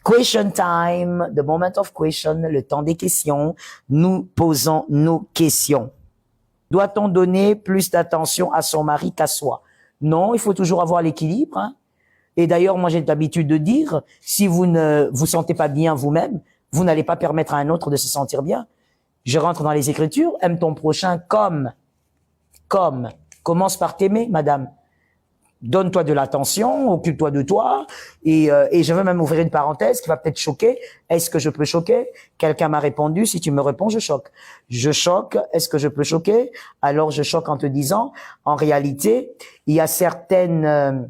Question time, the moment of question, le temps des questions. Nous posons nos questions. Doit-on donner plus d'attention à son mari qu'à soi? Non, il faut toujours avoir l'équilibre. Hein. Et d'ailleurs, moi j'ai l'habitude de dire, si vous ne vous sentez pas bien vous-même, vous n'allez pas permettre à un autre de se sentir bien. Je rentre dans les Écritures, aime ton prochain comme. Commence par t'aimer, madame. Donne-toi de l'attention, occupe-toi de toi. Et je veux même ouvrir une parenthèse qui va peut-être choquer. Est-ce que je peux choquer? Quelqu'un m'a répondu, si tu me réponds, je choque. Je choque, est-ce que je peux choquer? Alors je choque en te disant, en réalité, il y a certains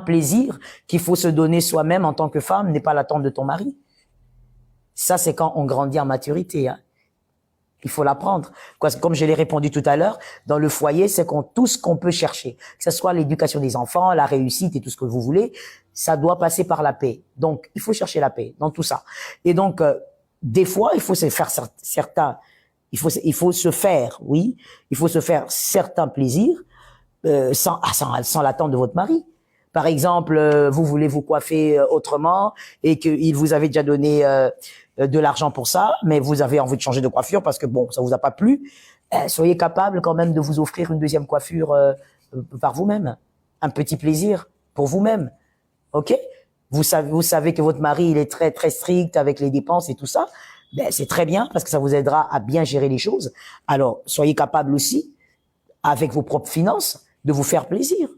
plaisirs qu'il faut se donner soi-même en tant que femme, n'est pas l'attente de ton mari. Ça, c'est quand on grandit en maturité. Hein. Il faut l'apprendre. Comme je l'ai répondu tout à l'heure, dans le foyer, c'est tout ce qu'on peut chercher. Que ce soit l'éducation des enfants, la réussite et tout ce que vous voulez, ça doit passer par la paix. Donc, il faut chercher la paix dans tout ça. Et donc, des fois, il faut se faire il faut se faire certains plaisirs sans l'attente de votre mari. Par exemple, vous voulez vous coiffer autrement et qu'il vous avait déjà donné de l'argent pour ça, mais vous avez envie de changer de coiffure parce que bon, ça vous a pas plu. Soyez capable quand même de vous offrir une deuxième coiffure par vous-même, un petit plaisir pour vous-même. Ok? Vous savez que votre mari il est très très strict avec les dépenses et tout ça. Ben, c'est très bien parce que ça vous aidera à bien gérer les choses. Alors, soyez capable aussi, avec vos propres finances, de vous faire plaisir.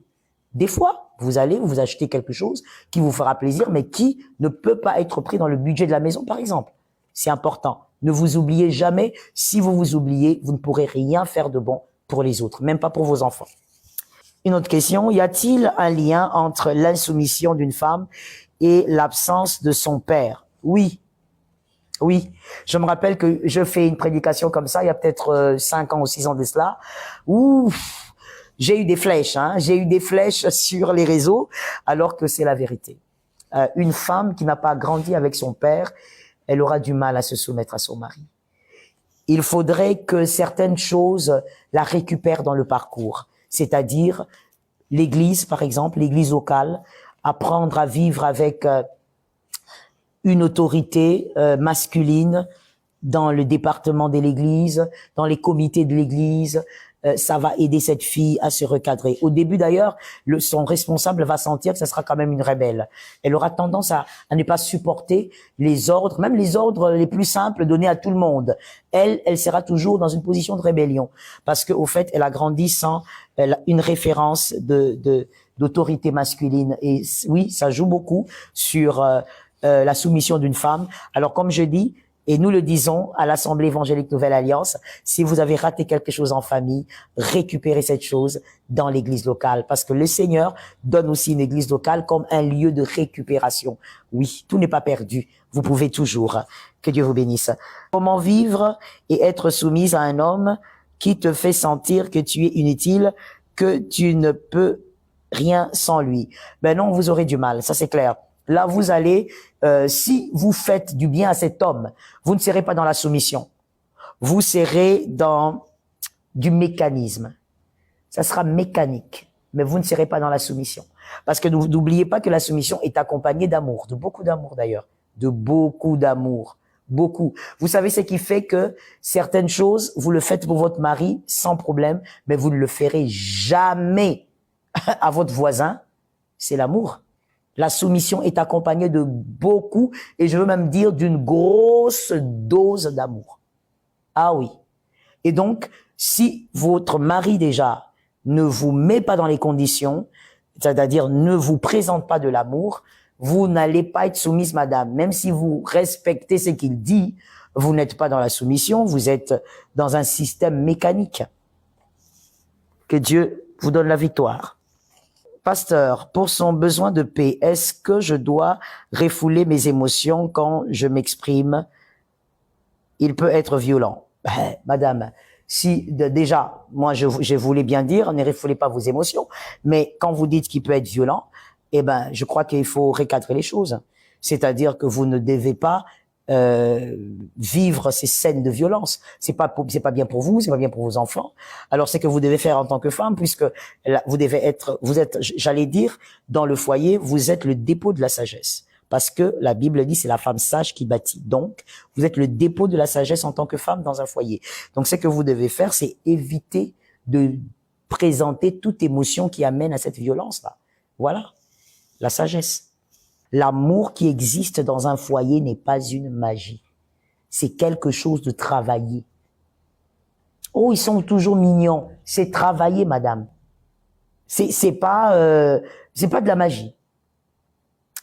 Des fois, vous allez vous acheter quelque chose qui vous fera plaisir, mais qui ne peut pas être pris dans le budget de la maison, par exemple. C'est important. Ne vous oubliez jamais. Si vous vous oubliez, vous ne pourrez rien faire de bon pour les autres, même pas pour vos enfants. Une autre question. Y a-t-il un lien entre l'insoumission d'une femme et l'absence de son père? Oui. Oui. Je me rappelle que je fais une prédication comme ça, il y a peut-être 5 ans ou 6 ans de cela, où j'ai eu des flèches, j'ai eu des flèches sur les réseaux, alors que c'est la vérité. Une femme qui n'a pas grandi avec son père, elle aura du mal à se soumettre à son mari. Il faudrait que certaines choses la récupèrent dans le parcours, c'est-à-dire l'église, par exemple, l'église locale, apprendre à vivre avec une autorité masculine dans le département de l'église, dans les comités de l'église. Ça va aider cette fille à se recadrer. Au début d'ailleurs, son responsable va sentir que ça sera quand même une rebelle. Elle aura tendance à ne pas supporter les ordres, même les ordres les plus simples donnés à tout le monde. Elle sera toujours dans une position de rébellion parce qu'au fait, elle a grandi sans une référence d'autorité masculine. Et oui, ça joue beaucoup sur la soumission d'une femme. Alors comme je dis, et nous le disons à l'Assemblée évangélique Nouvelle Alliance, si vous avez raté quelque chose en famille, récupérez cette chose dans l'église locale. Parce que le Seigneur donne aussi une église locale comme un lieu de récupération. Oui, tout n'est pas perdu. Vous pouvez toujours. Que Dieu vous bénisse. Comment vivre et être soumise à un homme qui te fait sentir que tu es inutile, que tu ne peux rien sans lui? Ben non, vous aurez du mal, ça c'est clair. Là, vous allez, si vous faites du bien à cet homme, vous ne serez pas dans la soumission. Vous serez dans du mécanisme. Ça sera mécanique, mais vous ne serez pas dans la soumission. Parce que n'oubliez pas que la soumission est accompagnée d'amour, de beaucoup d'amour d'ailleurs, de beaucoup d'amour, beaucoup. Vous savez ce qui fait que certaines choses, vous le faites pour votre mari sans problème, mais vous ne le ferez jamais à votre voisin, c'est l'amour. La soumission est accompagnée de beaucoup, et je veux même dire d'une grosse dose d'amour. Ah oui. Et donc, si votre mari déjà ne vous met pas dans les conditions, c'est-à-dire ne vous présente pas de l'amour, vous n'allez pas être soumise, madame. Même si vous respectez ce qu'il dit, vous n'êtes pas dans la soumission, vous êtes dans un système mécanique. Que Dieu vous donne la victoire. Pasteur, pour son besoin de paix, est-ce que je dois refouler mes émotions quand je m'exprime? Il peut être violent. Madame, si déjà, moi je voulais bien dire, ne refoulez pas vos émotions, mais quand vous dites qu'il peut être violent, eh ben, je crois qu'il faut recadrer les choses. C'est-à-dire que vous ne devez pas vivre ces scènes de violence. C'est pas bien pour vous, c'est pas bien pour vos enfants. Alors c'est que vous devez faire en tant que femme, puisque vous êtes, j'allais dire, dans le foyer, vous êtes le dépôt de la sagesse. Parce que la Bible dit c'est la femme sage qui bâtit. Donc, vous êtes le dépôt de la sagesse en tant que femme dans un foyer. Donc, ce que vous devez faire, c'est éviter de présenter toute émotion qui amène à cette violence-là. Voilà, la sagesse. L'amour qui existe dans un foyer n'est pas une magie. C'est quelque chose de travaillé. Oh, ils sont toujours mignons. C'est travaillé, madame. C'est pas de la magie.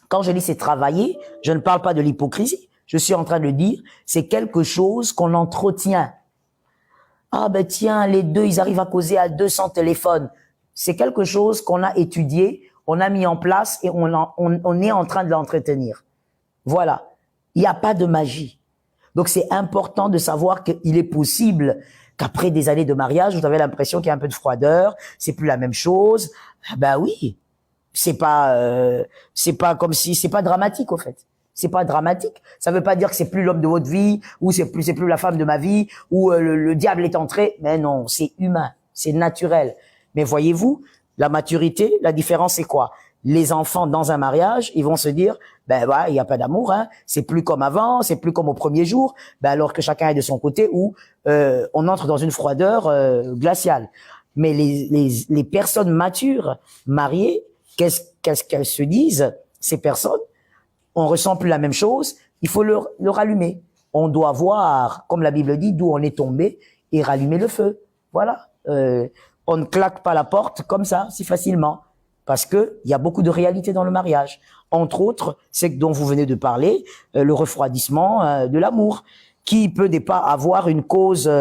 Quand je dis c'est travaillé, je ne parle pas de l'hypocrisie. Je suis en train de dire, c'est quelque chose qu'on entretient. Ah ben tiens, les deux, ils arrivent à causer à 200 téléphones. C'est quelque chose qu'on a étudié, on a mis en place et on est en train de l'entretenir. Voilà. Il n'y a pas de magie. Donc c'est important de savoir qu'il est possible qu'après des années de mariage, vous avez l'impression qu'il y a un peu de froideur, c'est plus la même chose. Ben oui. C'est pas comme si, c'est pas dramatique, au fait. C'est pas dramatique. Ça veut pas dire que c'est plus l'homme de votre vie, ou c'est plus la femme de ma vie, ou le diable est entré. Mais non, c'est humain, c'est naturel. Mais voyez-vous, la maturité, la différence c'est quoi? Les enfants dans un mariage, ils vont se dire, ben voilà, il y a pas d'amour, hein. C'est plus comme avant, c'est plus comme au premier jour. Ben alors que chacun est de son côté, où on entre dans une froideur glaciale. Mais les personnes matures, mariées, qu'est-ce qu'elles se disent, ces personnes? On ressent plus la même chose, il faut leur allumer. On doit voir, comme la Bible dit, d'où on est tombé et rallumer le feu. Voilà. On ne claque pas la porte comme ça, si facilement, parce que il y a beaucoup de réalité dans le mariage. Entre autres, c'est dont vous venez de parler, le refroidissement de l'amour, qui peut pas avoir une cause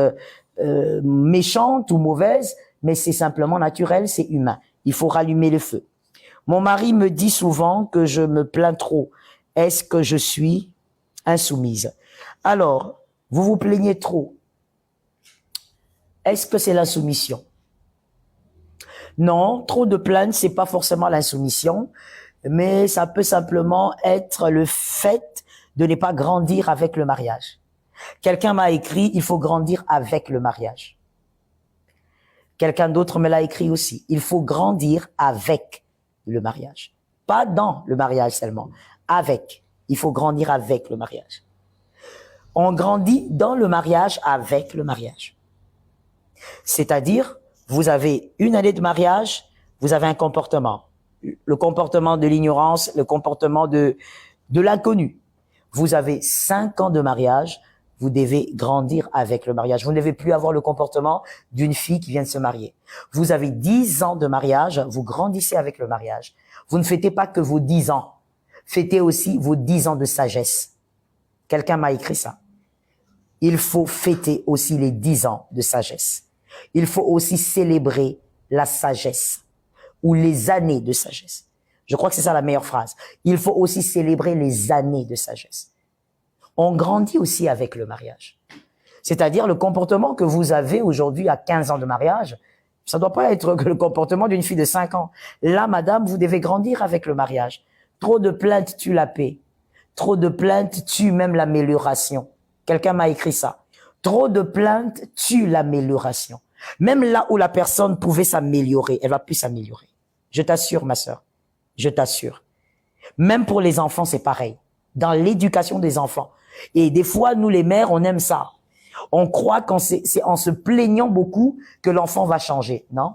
méchante ou mauvaise, mais c'est simplement naturel, c'est humain. Il faut rallumer le feu. Mon mari me dit souvent que je me plains trop. Est-ce que je suis insoumise? Alors, vous vous plaignez trop. Est-ce que c'est l'insoumission? Non, trop de plaintes, c'est pas forcément l'insoumission, mais ça peut simplement être le fait de ne pas grandir avec le mariage. Quelqu'un m'a écrit, il faut grandir avec le mariage. Quelqu'un d'autre me l'a écrit aussi. Il faut grandir avec le mariage. Pas dans le mariage seulement. Avec. Il faut grandir avec le mariage. On grandit dans le mariage avec le mariage. C'est-à-dire, vous avez une année de mariage, vous avez un comportement. Le comportement de l'ignorance, le comportement de l'inconnu. Vous avez 5 ans de mariage, vous devez grandir avec le mariage. Vous ne devez plus avoir le comportement d'une fille qui vient de se marier. Vous avez 10 ans de mariage, vous grandissez avec le mariage. Vous ne fêtez pas que vos 10 ans. Fêtez aussi vos 10 ans de sagesse. Quelqu'un m'a écrit ça. Il faut fêter aussi les 10 ans de sagesse. Il faut aussi célébrer la sagesse ou les années de sagesse. Je crois que c'est ça la meilleure phrase. Il faut aussi célébrer les années de sagesse. On grandit aussi avec le mariage. C'est-à-dire le comportement que vous avez aujourd'hui à 15 ans de mariage, ça ne doit pas être que le comportement d'une fille de 5 ans. Là, madame, vous devez grandir avec le mariage. Trop de plaintes tuent la paix. Trop de plaintes tuent même l'amélioration. Quelqu'un m'a écrit ça. Trop de plaintes tuent l'amélioration. Même là où la personne pouvait s'améliorer, elle va plus s'améliorer. Je t'assure, ma sœur. Je t'assure. Même pour les enfants, c'est pareil. Dans l'éducation des enfants. Et des fois, nous les mères, on aime ça. On croit qu'en c'est en se plaignant beaucoup que l'enfant va changer. Non.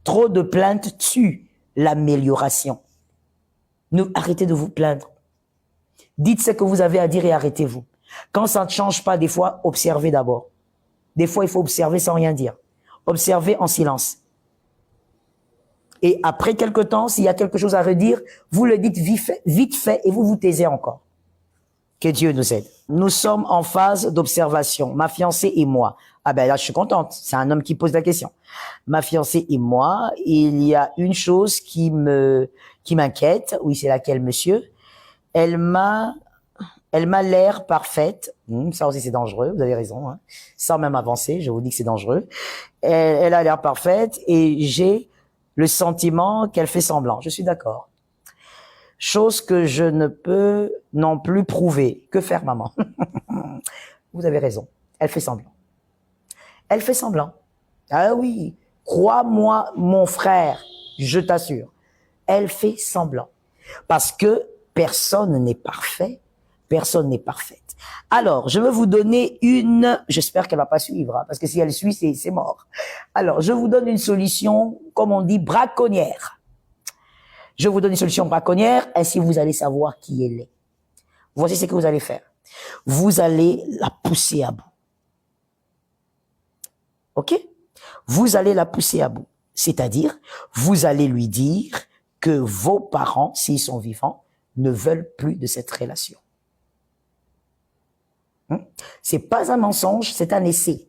Trop de plaintes tuent l'amélioration. Nous, arrêtez de vous plaindre. Dites ce que vous avez à dire et arrêtez-vous. Quand ça ne change pas, des fois, observez d'abord. Des fois, il faut observer sans rien dire. Observez en silence. Et après quelque temps, s'il y a quelque chose à redire, vous le dites vite fait et vous vous taisez encore. Que Dieu nous aide. Nous sommes en phase d'observation, ma fiancée et moi. Ah ben là, je suis contente. C'est un homme qui pose la question. Ma fiancée et moi, il y a une chose qui m'inquiète. Oui, c'est laquelle, monsieur? Elle m'a l'air parfaite. Ça aussi, c'est dangereux. Vous avez raison. Hein. Sans même avancer, je vous dis que c'est dangereux. Elle a l'air parfaite et j'ai le sentiment qu'elle fait semblant. Je suis d'accord. Chose que je ne peux non plus prouver. Que faire, maman? Vous avez raison. Elle fait semblant. Elle fait semblant. Ah oui. Crois-moi, mon frère. Je t'assure. Elle fait semblant. Parce que Personne n'est parfait. Personne n'est parfaite. Alors, je vais vous donner j'espère qu'elle va pas suivre, hein, parce que si elle suit, c'est mort. Alors, je vous donne une solution, comme on dit, braconnière. Je vous donne une solution braconnière, ainsi vous allez savoir qui elle est. Voici ce que vous allez faire. Vous allez la pousser à bout. OK? Vous allez la pousser à bout. C'est-à-dire, vous allez lui dire que vos parents, s'ils sont vivants, ne veulent plus de cette relation. C'est pas un mensonge, c'est un essai.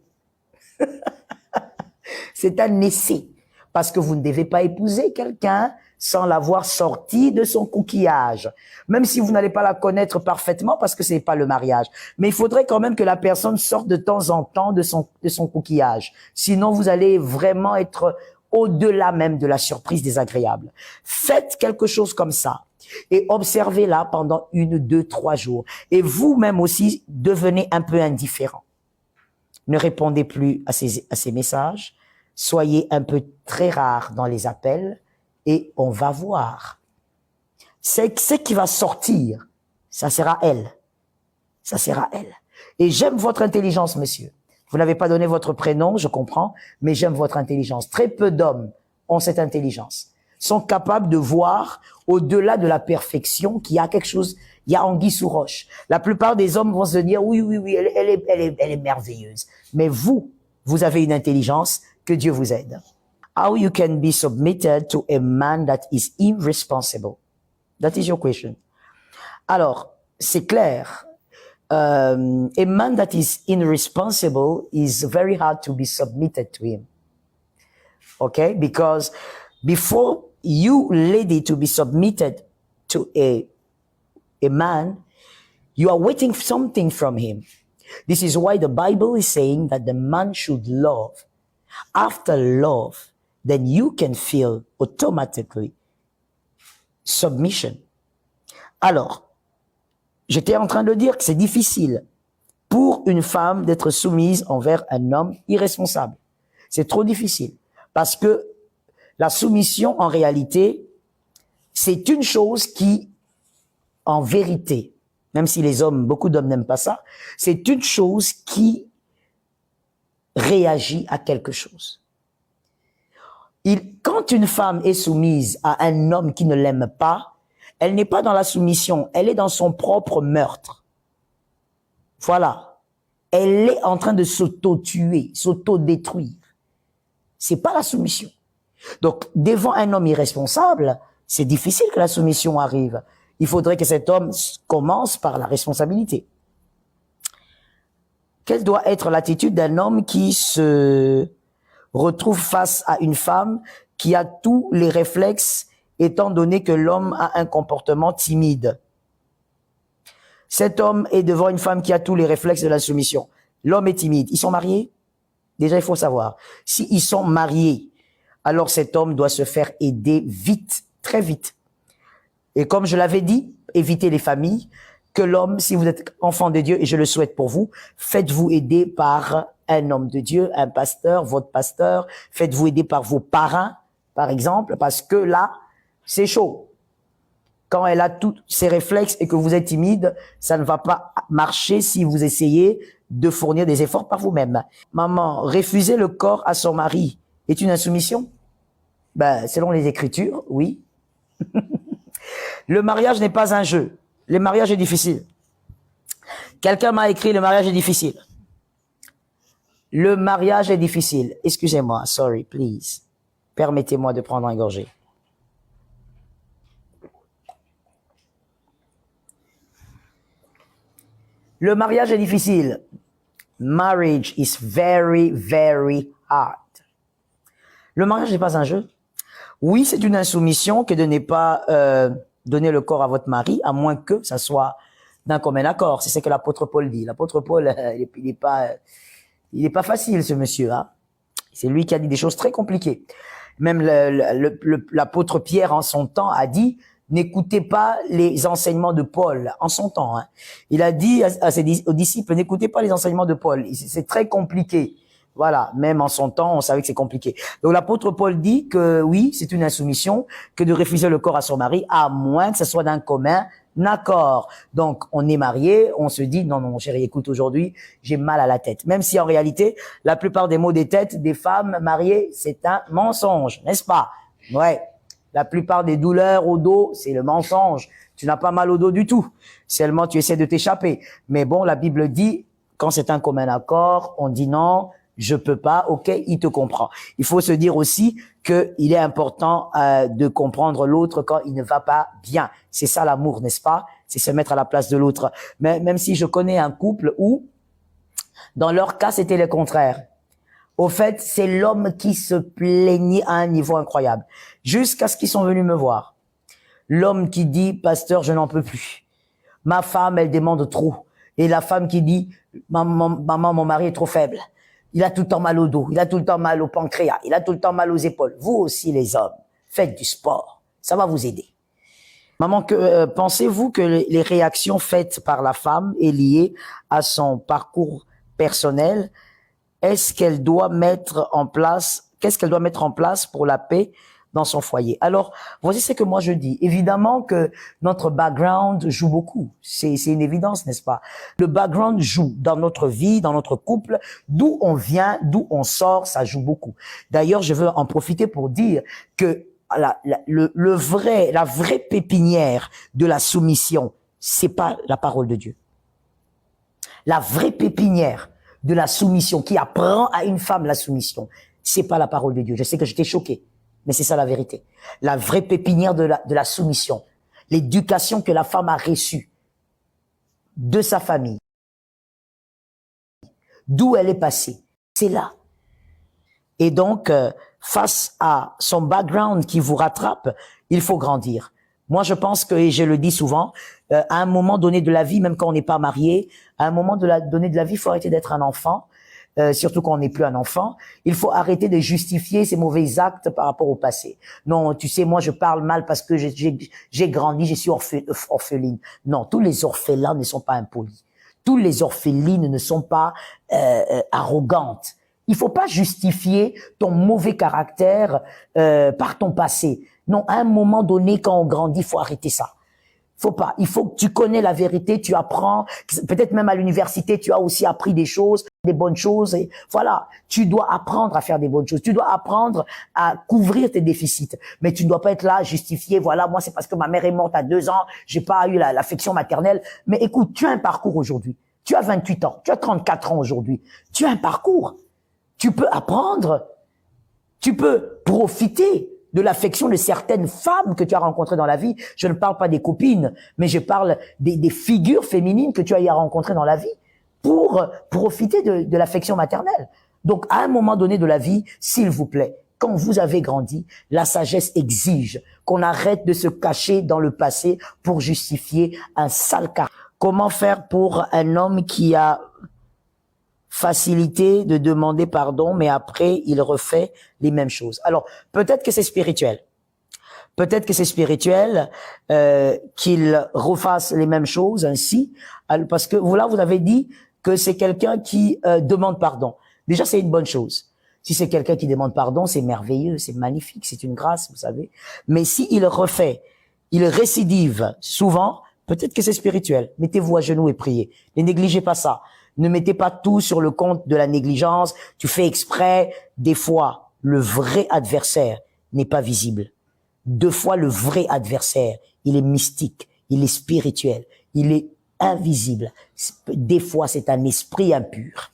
C'est un essai. Parce que vous ne devez pas épouser quelqu'un sans l'avoir sorti de son coquillage. Même si vous n'allez pas la connaître parfaitement parce que c'est pas le mariage. Mais il faudrait quand même que la personne sorte de temps en temps de son coquillage. Sinon, vous allez vraiment être au-delà même de la surprise désagréable. Faites quelque chose comme ça et observez-la pendant 1, 2, 3 jours. Et vous-même aussi, devenez un peu indifférent. Ne répondez plus à ces messages. Soyez un peu très rare dans les appels et on va voir. C'est ce qui va sortir. Ça sera elle. Ça sera elle. Et j'aime votre intelligence, monsieur. Vous n'avez pas donné votre prénom, je comprends, mais j'aime votre intelligence. Très peu d'hommes ont cette intelligence. Sont capables de voir au-delà de la perfection qu'il y a quelque chose, il y a anguille sous roche. La plupart des hommes vont se dire, oui, elle est merveilleuse. Mais vous avez une intelligence, que Dieu vous aide. How you can be submitted to a man that is irresponsible? That is your question. Alors, c'est clair. A man that is irresponsible is very hard to be submitted to him. Okay? Because before you, lady, to be submitted to a man, you are waiting something from him. This is why the Bible is saying that the man should love. After love, then you can feel automatically submission. Alors, j'étais en train de dire que c'est difficile pour une femme d'être soumise envers un homme irresponsable. C'est trop difficile. Parce que la soumission, en réalité, c'est une chose qui, en vérité, même si beaucoup d'hommes n'aiment pas ça, c'est une chose qui réagit à quelque chose. Quand une femme est soumise à un homme qui ne l'aime pas, elle n'est pas dans la soumission, elle est dans son propre meurtre. Voilà. Elle est en train de s'auto-tuer, s'auto-détruire. C'est pas la soumission. Donc, devant un homme irresponsable, c'est difficile que la soumission arrive. Il faudrait que cet homme commence par la responsabilité. Quelle doit être l'attitude d'un homme qui se retrouve face à une femme qui a tous les réflexes, étant donné que l'homme a un comportement timide? Cet homme est devant une femme qui a tous les réflexes de la soumission. L'homme est timide. Ils sont mariés? Déjà, il faut savoir. S'ils sont mariés, alors cet homme doit se faire aider vite, très vite. Et comme je l'avais dit, évitez les familles. Que l'homme, si vous êtes enfant de Dieu, et je le souhaite pour vous, faites-vous aider par un homme de Dieu, un pasteur, votre pasteur, faites-vous aider par vos parrains, par exemple, parce que là, c'est chaud. Quand elle a tous ses réflexes et que vous êtes timide, ça ne va pas marcher si vous essayez de fournir des efforts par vous-même. Maman, refuser le corps à son mari est une insoumission? Ben, selon les Écritures, oui. Le mariage n'est pas un jeu. Le mariage est difficile. Quelqu'un m'a écrit, le mariage est difficile. Le mariage est difficile. Excusez-moi, sorry, please. Permettez-moi de prendre un gorgée. Le mariage est difficile. Marriage is very, very hard. Le mariage n'est pas un jeu. Oui, c'est une insoumission que de ne pas donner le corps à votre mari, à moins que ça soit d'un commun accord. C'est ce que l'apôtre Paul dit. L'apôtre Paul, il est pas facile, ce monsieur. Hein. C'est lui qui a dit des choses très compliquées. Même l'apôtre Pierre, en son temps, a dit « N'écoutez pas les enseignements de Paul » en son temps. Hein. Il a dit aux disciples « N'écoutez pas les enseignements de Paul ». C'est très compliqué. Voilà, même en son temps, on savait que c'est compliqué. Donc l'apôtre Paul dit que oui, c'est une insoumission que de refuser le corps à son mari, à moins que ce soit d'un commun accord. Donc, on est marié, on se dit, non, non, mon chéri, écoute, aujourd'hui, j'ai mal à la tête. Même si en réalité, la plupart des maux des têtes des femmes mariées, c'est un mensonge, n'est-ce pas? Ouais. La plupart des douleurs au dos, c'est le mensonge. Tu n'as pas mal au dos du tout. Seulement, tu essaies de t'échapper. Mais bon, la Bible dit, quand c'est un commun accord, on dit non, je peux pas, ok, il te comprend. Il faut se dire aussi que il est important de comprendre l'autre quand il ne va pas bien. C'est ça l'amour, n'est-ce pas? C'est se mettre à la place de l'autre. Mais même si je connais un couple où, dans leur cas, c'était le contraire. Au fait, c'est l'homme qui se plaignait à un niveau incroyable. Jusqu'à ce qu'ils sont venus me voir. L'homme qui dit, pasteur, je n'en peux plus. Ma femme, elle demande trop. Et la femme qui dit, maman, mon mari est trop faible. Il a tout le temps mal au dos, il a tout le temps mal au pancréas, il a tout le temps mal aux épaules. Vous aussi, les hommes, faites du sport. Ça va vous aider. Maman, pensez-vous que les réactions faites par la femme est liées à son parcours personnel? Est-ce qu'elle doit mettre en place, qu'est-ce qu'elle doit mettre en place pour la paix dans son foyer? Alors, voici ce que moi je dis. Évidemment que notre background joue beaucoup. C'est une évidence, n'est-ce pas? Le background joue dans notre vie, dans notre couple, d'où on vient, d'où on sort, ça joue beaucoup. D'ailleurs, je veux en profiter pour dire que la vraie pépinière de la soumission, c'est pas la parole de Dieu. La vraie pépinière de la soumission, qui apprend à une femme la soumission, c'est pas la parole de Dieu. Je sais que j'étais choqué, mais c'est ça la vérité. La vraie pépinière de la soumission, l'éducation que la femme a reçue de sa famille, d'où elle est passée, c'est là. Et donc, face à son background qui vous rattrape, il faut grandir. Moi, je pense que, et je le dis souvent, à un moment donné de la vie, même quand on n'est pas marié, à un moment donné de la vie, il faut arrêter d'être un enfant, surtout quand on n'est plus un enfant. Il faut arrêter de justifier ses mauvais actes par rapport au passé. Non, tu sais, moi, je parle mal parce que j'ai grandi, je suis orpheline. Non, tous les orphelins ne sont pas impolis. Tous les orphelines ne sont pas arrogantes. Il faut pas justifier ton mauvais caractère par ton passé. Non, à un moment donné, quand on grandit, il faut arrêter ça. Faut pas. Il faut que tu connais la vérité, tu apprends. Peut-être même à l'université, tu as aussi appris des choses, des bonnes choses. Et voilà, tu dois apprendre à faire des bonnes choses. Tu dois apprendre à couvrir tes déficits. Mais tu ne dois pas être là, justifier. Voilà, moi c'est parce que ma mère est morte à 2 ans, j'ai pas eu l'affection maternelle. Mais écoute, tu as un parcours aujourd'hui. Tu as 28 ans, tu as 34 ans aujourd'hui. Tu as un parcours. Tu peux apprendre. Tu peux profiter de l'affection de certaines femmes que tu as rencontrées dans la vie. Je ne parle pas des copines, mais je parle des figures féminines que tu as rencontrées dans la vie pour profiter de l'affection maternelle. Donc, à un moment donné de la vie, s'il vous plaît, quand vous avez grandi, la sagesse exige qu'on arrête de se cacher dans le passé pour justifier un sale caractère. Comment faire pour un homme qui a facilité de demander pardon, mais après, il refait les mêmes choses. Alors, peut-être que c'est spirituel. Peut-être que c'est spirituel qu'il refasse les mêmes choses ainsi, parce que vous avez dit que c'est quelqu'un qui demande pardon. Déjà, c'est une bonne chose. Si c'est quelqu'un qui demande pardon, c'est merveilleux, c'est magnifique, c'est une grâce, vous savez. Mais si il refait, il récidive souvent, peut-être que c'est spirituel. Mettez-vous à genoux et priez. Ne négligez pas ça. Ne mettez pas tout sur le compte de la négligence. Tu fais exprès. Des fois, le vrai adversaire n'est pas visible. 2 fois, le vrai adversaire, il est mystique, il est spirituel, il est invisible. Des fois, c'est un esprit impur.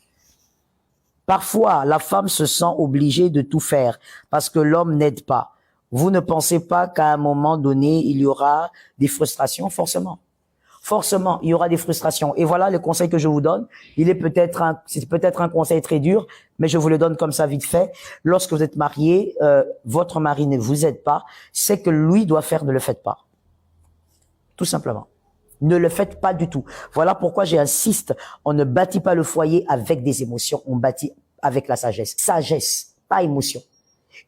Parfois, la femme se sent obligée de tout faire parce que l'homme n'aide pas. Vous ne pensez pas qu'à un moment donné, il y aura des frustrations? Forcément. Forcément, il y aura des frustrations. Et voilà le conseil que je vous donne. C'est peut-être un conseil très dur, mais je vous le donne comme ça vite fait. Lorsque vous êtes marié, votre mari ne vous aide pas, c'est que lui doit faire, ne le faites pas. Tout simplement. Ne le faites pas du tout. Voilà pourquoi j'insiste. On ne bâtit pas le foyer avec des émotions. On bâtit avec la sagesse. Sagesse, pas émotion.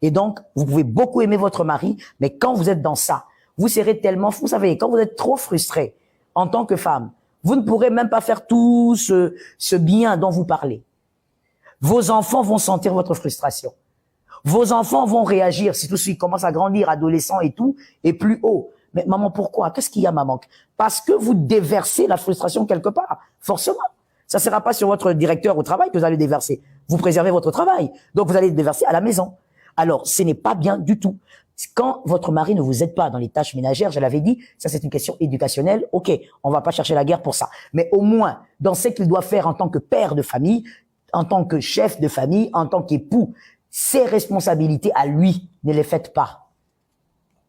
Et donc, vous pouvez beaucoup aimer votre mari, mais quand vous êtes dans ça, vous serez tellement, vous savez, quand vous êtes trop frustré, en tant que femme, vous ne pourrez même pas faire tout ce bien dont vous parlez. Vos enfants vont sentir votre frustration. Vos enfants vont réagir, surtout s'ils commencent à grandir, adolescents et tout, et plus haut. Mais maman, pourquoi? Qu'est-ce qu'il y a, maman? Parce que vous déversez la frustration quelque part, forcément. Ça ne sera pas sur votre directeur au travail que vous allez déverser. Vous préservez votre travail. Donc, vous allez le déverser à la maison. Alors, ce n'est pas bien du tout. Quand votre mari ne vous aide pas dans les tâches ménagères, je l'avais dit, ça c'est une question éducationnelle. Ok, on va pas chercher la guerre pour ça. Mais au moins, dans ce qu'il doit faire en tant que père de famille, en tant que chef de famille, en tant qu'époux, ses responsabilités à lui, ne les faites pas.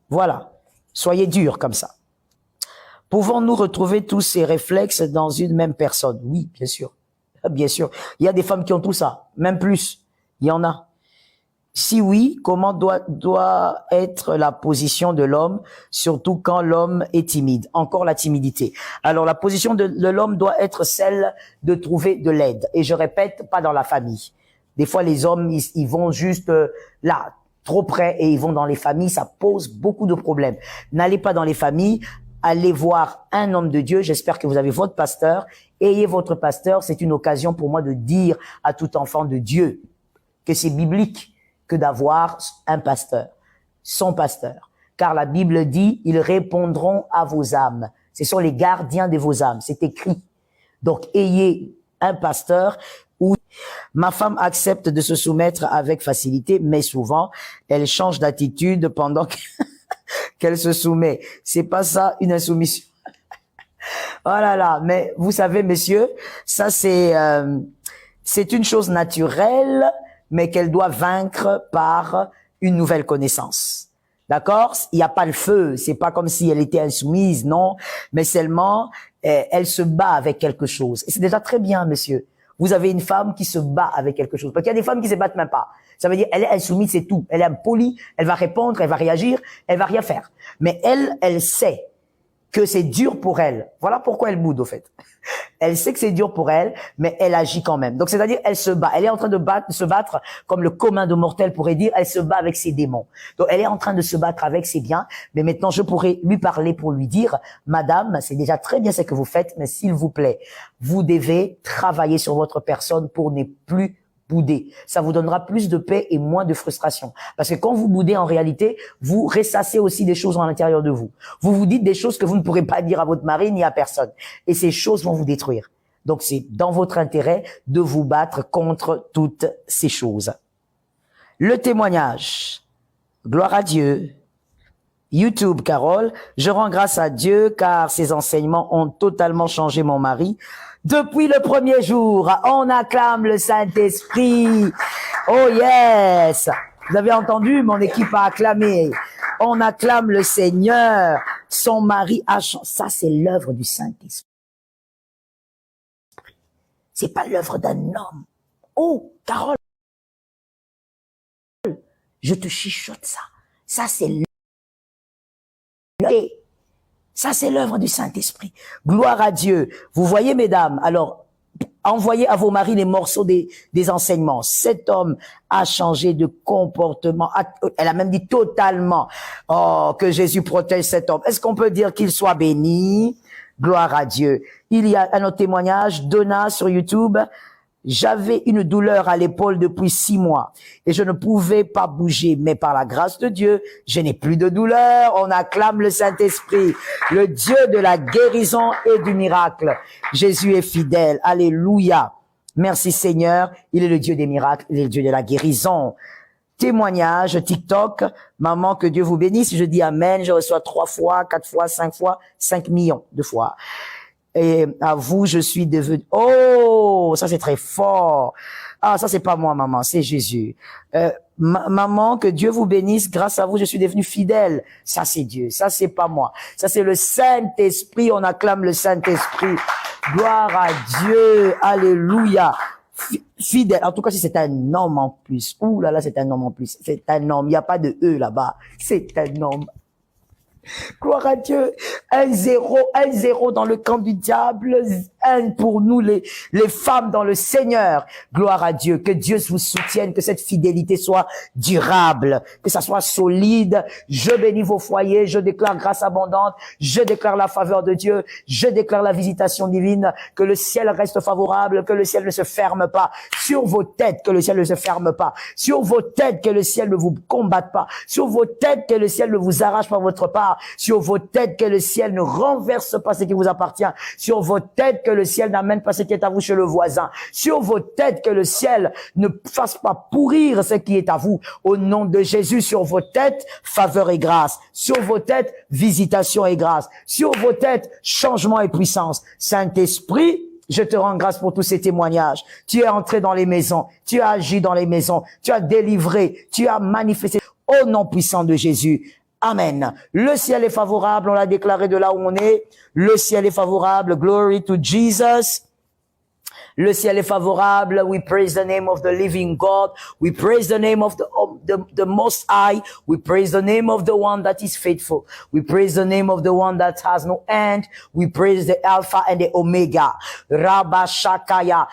Voilà. Soyez dur comme ça. Pouvons-nous retrouver tous ces réflexes dans une même personne? Oui, bien sûr. Bien sûr. Il y a des femmes qui ont tout ça, même plus. Il y en a. Si oui, comment doit être la position de l'homme, surtout quand l'homme est timide? Encore la timidité. Alors, la position de l'homme doit être celle de trouver de l'aide. Et je répète, pas dans la famille. Des fois, les hommes, ils vont juste là, trop près, et ils vont dans les familles. Ça pose beaucoup de problèmes. N'allez pas dans les familles. Allez voir un homme de Dieu. J'espère que vous avez votre pasteur. Ayez votre pasteur. C'est une occasion pour moi de dire à tout enfant de Dieu que c'est biblique que d'avoir un pasteur, son pasteur. Car la Bible dit, ils répondront à vos âmes. Ce sont les gardiens de vos âmes. C'est écrit. Donc, ayez un pasteur où ma femme accepte de se soumettre avec facilité, mais souvent, elle change d'attitude pendant qu'elle se soumet. C'est pas ça, une insoumission. Oh là là, mais vous savez, messieurs, ça c'est une chose naturelle, mais qu'elle doit vaincre par une nouvelle connaissance. D'accord? Il n'y a pas le feu. C'est pas comme si elle était insoumise, non. Mais seulement, elle se bat avec quelque chose. Et c'est déjà très bien, monsieur. Vous avez une femme qui se bat avec quelque chose. Parce qu'il y a des femmes qui se battent même pas. Ça veut dire, elle est insoumise, c'est tout. Elle est impolie, elle va répondre, elle va réagir, elle va rien faire. Mais elle sait que c'est dur pour elle. Voilà pourquoi elle boude, au fait. Elle sait que c'est dur pour elle, mais elle agit quand même. Donc, c'est-à-dire, elle se bat. Elle est en train de se battre, comme le commun de mortels pourrait dire, elle se bat avec ses démons. Donc, elle est en train de se battre avec ses biens. Mais maintenant, je pourrais lui parler pour lui dire, madame, c'est déjà très bien ce que vous faites, mais s'il vous plaît, vous devez travailler sur votre personne pour ne plus bouder. Ça vous donnera plus de paix et moins de frustration. Parce que quand vous boudez, en réalité, vous ressassez aussi des choses à l'intérieur de vous. Vous vous dites des choses que vous ne pourrez pas dire à votre mari ni à personne. Et ces choses vont vous détruire. Donc, c'est dans votre intérêt de vous battre contre toutes ces choses. Le témoignage. Gloire à Dieu. YouTube, Carole. Je rends grâce à Dieu car ses enseignements ont totalement changé mon mari. Depuis le premier jour, on acclame le Saint-Esprit. Oh yes! Vous avez entendu, mon équipe a acclamé. On acclame le Seigneur. Son mari a changé. Ça, c'est l'œuvre du Saint-Esprit. C'est pas l'œuvre d'un homme. Oh, Carole, je te chuchote ça. Ça, c'est l'œuvre. Ça, c'est l'œuvre du Saint-Esprit. Gloire à Dieu. Vous voyez, mesdames, alors, envoyez à vos maris les morceaux des enseignements. Cet homme a changé de comportement. Elle a même dit totalement, oh, que Jésus protège cet homme. Est-ce qu'on peut dire qu'il soit béni? Gloire à Dieu. Il y a un autre témoignage, Donna sur YouTube. J'avais une douleur à l'épaule depuis 6 mois et je ne pouvais pas bouger. Mais par la grâce de Dieu, je n'ai plus de douleur. On acclame le Saint-Esprit, le Dieu de la guérison et du miracle. Jésus est fidèle. Alléluia. Merci Seigneur. Il est le Dieu des miracles, il est le Dieu de la guérison. Témoignage, TikTok. Maman, que Dieu vous bénisse. Je dis amen. Je reçois 3 fois, 4 fois, 5 fois, 5 millions de fois. Et à vous, je suis devenu... Oh, ça c'est très fort. Ah, ça c'est pas moi, maman, c'est Jésus. Maman, que Dieu vous bénisse. Grâce à vous, je suis devenu fidèle. Ça c'est Dieu. Ça c'est pas moi. Ça c'est le Saint-Esprit. On acclame le Saint-Esprit. Gloire à Dieu. Alléluia. Fidèle. En tout cas, si c'est un homme en plus. Ouh là là, c'est un homme en plus. C'est un homme. Il n'y a pas de E là-bas. C'est un homme. Gloire à Dieu. 1-0 dans le camp du diable. haine pour nous, les femmes dans le Seigneur. Gloire à Dieu. Que Dieu vous soutienne, que cette fidélité soit durable, que ça soit solide. Je bénis vos foyers, je déclare grâce abondante, je déclare la faveur de Dieu, je déclare la visitation divine, que le ciel reste favorable, que le ciel ne se ferme pas sur vos têtes, que le ciel ne se ferme pas sur vos têtes, que le ciel ne vous combatte pas sur vos têtes, que le ciel ne vous arrache pas votre part, sur vos têtes, que le ciel ne renverse pas ce qui vous appartient, sur vos têtes, que le ciel n'amène pas ce qui est à vous chez le voisin, sur vos têtes, que le ciel ne fasse pas pourrir ce qui est à vous, au nom de Jésus. Sur vos têtes, faveur et grâce, sur vos têtes, visitation et grâce, sur vos têtes, changement et puissance. Saint-Esprit, je te rends grâce pour tous ces témoignages. Tu es entré dans les maisons, tu as agi dans les maisons, tu as délivré, tu as manifesté au nom puissant de Jésus. Amen. Le ciel est favorable, on l'a déclaré de là où on est. Le ciel est favorable. Glory to Jesus. Le ciel est favorable. We praise the name of the living God. We praise the name of the Most High. We praise the name of the one that is faithful. We praise the name of the one that has no end. We praise the Alpha and the Omega. Rabba Shakaya.